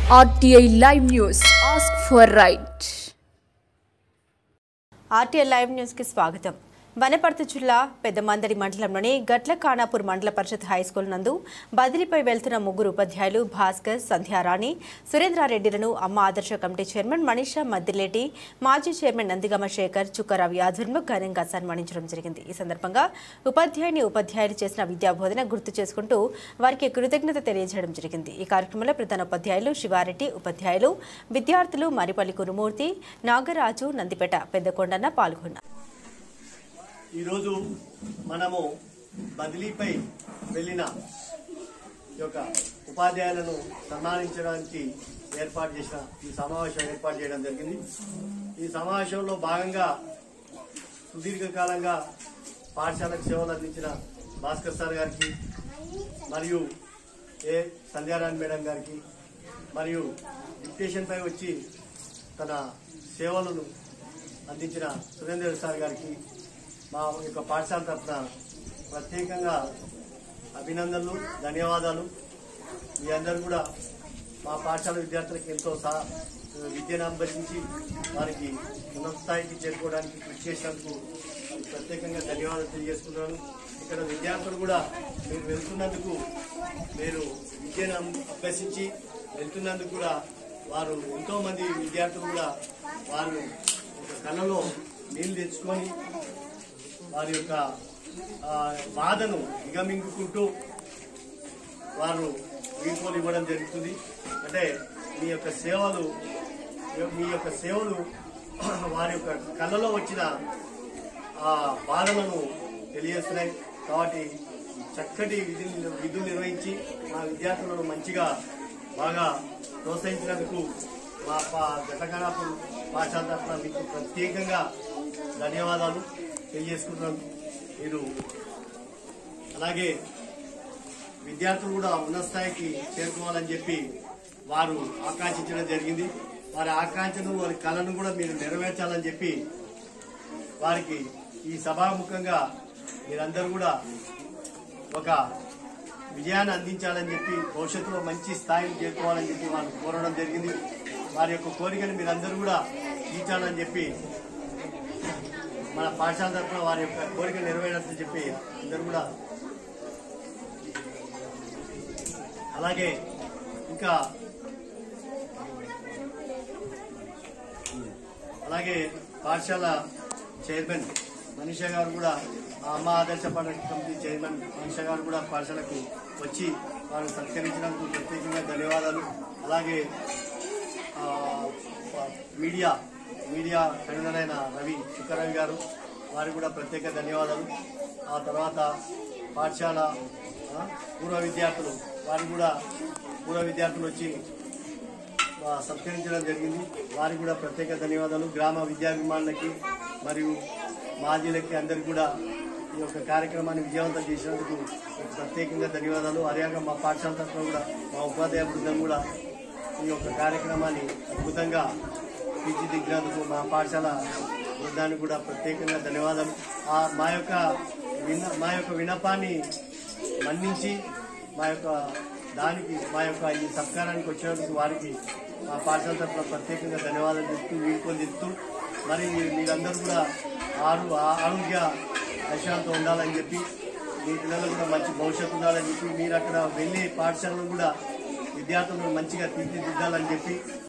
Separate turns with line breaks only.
RTI Live News. Ask for right.
RTI Live News की स्वागतम. వనపర్తి జిల్లా పెద్దమందడి మండలంలోని గట్ల ఖానాపూర్ మండల పరిషత్ హైస్కూల్ నందు బదిలీపై వెళ్తున్న ముగ్గురు ఉపాధ్యాయులు భాస్కర్, సంధ్యారాణి, సురేంద్రారెడ్డిలను అమ్మ ఆదర్శ కమిటీ చైర్మన్ మనీషా మద్దిలేటి, మాజీ చైర్మన్ నందిగమ శేఖర్, చుక్కరావి ఆధ్వర్యంలో ఘనంగా సన్మానించడం జరిగింది. ఈ సందర్భంగా ఉపాధ్యాయులు చేసిన విద్యాబోధన గుర్తు చేసుకుంటూ వారికి కృతజ్ఞత తెలియజేయడం జరిగింది. ఈ కార్యక్రమంలో ప్రధాన ఉపాధ్యాయులు శివారెడ్డి, ఉపాధ్యాయులు, విద్యార్థులు మరిపల్లి కురుమూర్తి, నాగరాజు, నందిపేట పెద్దకొండన్న పాల్గొన్నారు.
ఈరోజు మనము బదిలీపై వెళ్ళిన యొక్క ఉపాధ్యాయులను సన్మానించడానికి ఈ సమావేశం ఏర్పాటు చేయడం జరిగింది. ఈ సమావేశంలో భాగంగా సుదీర్ఘకాలంగా పాఠశాలకు సేవలు అందించిన భాస్కర్ సార్ గారికి, మరియు సంధ్యారాణి మేడం గారికి, మరియు డిక్టేషన్ పై వచ్చి తన సేవలను అందించిన సురేంద్ర సార్ గారికి మా యొక్క పాఠశాల తరఫున ప్రత్యేకంగా అభినందనలు, ధన్యవాదాలు. మీ అందరూ కూడా మా పాఠశాల విద్యార్థులకు ఎంతో విద్యను అభ్యసించి వారికి ఉన్నత స్థాయికి చేరుకోవడానికి కృషి చేసినందుకు ప్రత్యేకంగా ధన్యవాదాలు తెలియజేస్తున్నాను. ఇక్కడ విద్యార్థులు కూడా మీరు వెళ్తున్నందుకు, మీరు విద్యను అభ్యసించి వెళ్తున్నందుకు కూడా వారు ఎంతో మంది విద్యార్థులు కూడా వారు కళ్ళలో నీళ్లు తెచ్చుకొని వారి యొక్క బాధను దిగమింగుకుంటూ వారు వీడ్కోలు ఇవ్వడం జరుగుతుంది. అంటే మీ యొక్క సేవలు వారి యొక్క కళ్ళలో వచ్చిన ఆ బాధలను తెలియజేస్తున్నాయి. కాబట్టి చక్కటి విధులు నిర్వహించి మా విద్యార్థులను మంచిగా బాగా ప్రోత్సహించినందుకు మా గట్ల పాఠశాల తరఫున మీకు ప్రత్యేకంగా ధన్యవాదాలు తెలియజేసుకుంటున్నాను. మీరు అలాగే విద్యార్థులు కూడా ఉన్నత స్థాయికి చేరుకోవాలని చెప్పి వారు ఆకాంక్షించడం జరిగింది. వారి ఆకాంక్షను, వారి కళను కూడా మీరు నెరవేర్చాలని చెప్పి వారికి ఈ సభాముఖంగా మీరందరూ కూడా ఒక విజయాన్ని అందించాలని చెప్పి, భవిష్యత్తులో మంచి స్థాయిని చేరుకోవాలని చెప్పి వారు కోరడం జరిగింది. వారి యొక్క కోరికను మీరందరూ కూడా తీర్చాలని చెప్పి మన పాఠశాల తరఫున వారి యొక్క కోరిక నెరవేరాలని చెప్పి అందరూ కూడా, అలాగే ఇంకా పాఠశాల చైర్మన్ మనీషా గారు కూడా, అమ్మ ఆదర్శ కమిటీ చైర్మన్ మనీషా గారు కూడా పాఠశాలకు వచ్చి వారు సత్కరించినందుకు ప్రత్యేకంగా ధన్యవాదాలు. అలాగే మీడియా కన్వీనర్ రవి, చుక్కరావి గారు, వారికి కూడా ప్రత్యేక ధన్యవాదాలు. ఆ తర్వాత పాఠశాల పూర్వ విద్యార్థులు, పూర్వ విద్యార్థులు వచ్చి సత్కరించడం జరిగింది. వారికి కూడా ప్రత్యేక ధన్యవాదాలు. గ్రామ విద్యాభిమానులకి మరియు మాజీలకి అందరికీ కూడా ఈ యొక్క కార్యక్రమాన్ని విజయవంతం చేసినందుకు ప్రత్యేకంగా ధన్యవాదాలు. అలాగే మా పాఠశాల తరఫున కూడా మా ఉపాధ్యాయ బృందం కూడా ఈ యొక్క కార్యక్రమాన్ని అద్భుతంగా తీర్చిదిద్దినందుకు మా పాఠశాల బృందానికి కూడా ప్రత్యేకంగా ధన్యవాదాలు. మా యొక్క విన్నపాన్ని మన్నించి మా యొక్క ఈ సత్కారానికి వచ్చినందుకు వారికి మా పాఠశాల తరఫున ప్రత్యేకంగా ధన్యవాదాలు చెప్తూ మరి మీరందరూ కూడా ఆరోగ్య ఐశ్వర్యంతో ఉండాలని చెప్పి, మీ పిల్లలు కూడా మంచి భవిష్యత్తు ఉండాలని చెప్పి, మీరు అక్కడ వెళ్ళి పాఠశాలను కూడా విద్యార్థులను మంచిగా తీర్చిదిద్దాలని చెప్పి